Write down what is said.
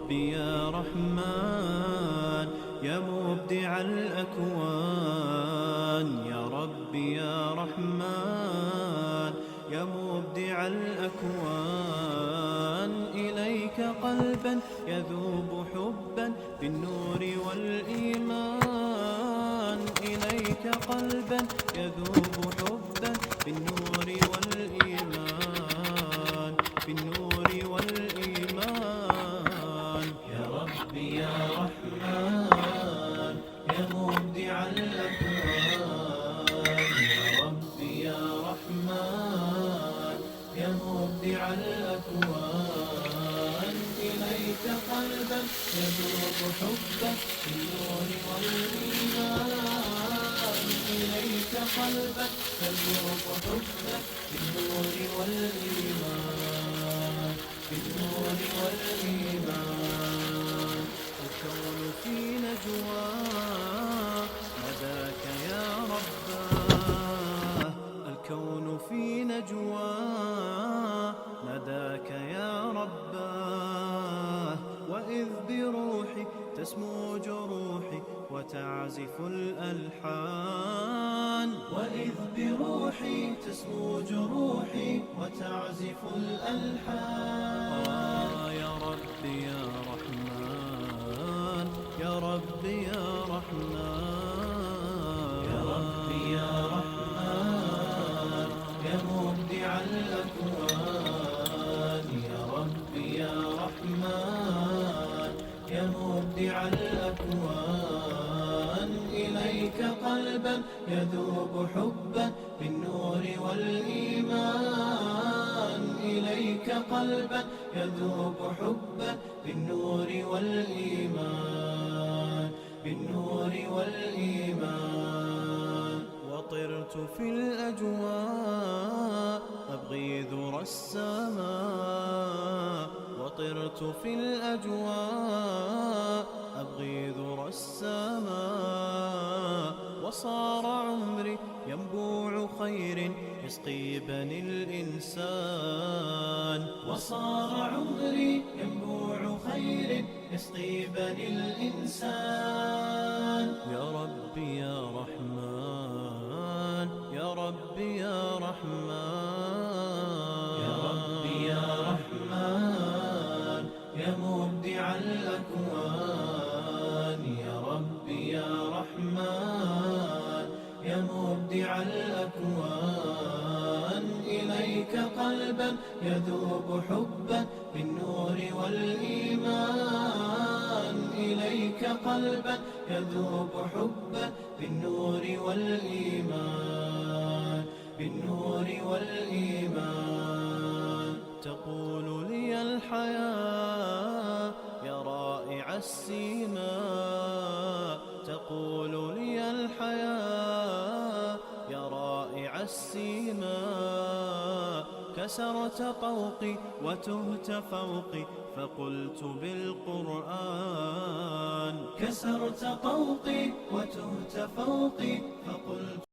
ربي يا رحمن يا مبدع الأكوان، يا ربي يا رحمن يا مبدع الأكوان. إليك قلبا يذوب حبا بالنور والإيمان، إليك قلبا يذوب حبا بالنور والإيمان، بالنور والإيمان. يا ربي يا رحمن يا مبدع الأكوان، يا ربي يا رحمن يا مبدع الأكوان. إليك قلبا يذوب حبا بالنور والإيمان، إليك قلبا يذوب حبا بالنور والإيمان، بالنور والإيمان. الكون في نجواه نداك يا رباه، الكون في نجواه نداك يا رباه. وإذ بروحي تسمو جروحي وتعزف الألحان، وإذ بروحي تسمو جروحي وتعزف الألحان. يا ربي يا رحمن يا ربي يا رحمن، يا ربي يا رحمن يا مبدع الأكوان، يا ربي يا رحمن يا مبدع الأكوان. إليك قلبا يذوب حبا بالنور والإيمان، إليك قلبا يذوب حبا بالنور والإيمان، بالنور والإيمان. وطرت في الأجواء أبغي ذرى السماء، وطرت في الأجواء أبغي ذرى السماء. وصار عمري ينبوع خير يسقي بني الإنسان، وصار عمري ينبوع خير يسقي بني الإنسان. يا ربي يا رحمن يا ربي يا رحمن، يا ربي يا رحمن يا مبدع الأكوان، يا ربي يا رحمن يا مبدع الأكوان. إليك قلبا يذوب حبا بالنور والإيمان، إليك قلبا يذوب حبا بالنور والإيمان، بالنور والإيمان. تقول لي الحياة يا رائع السيماء، تقول لي الحياة يا رائع السيماء. كسرت طوقي وتهت فوقي فقلت بالقرآن، كسرت طوقي وتهت فوقي فقلت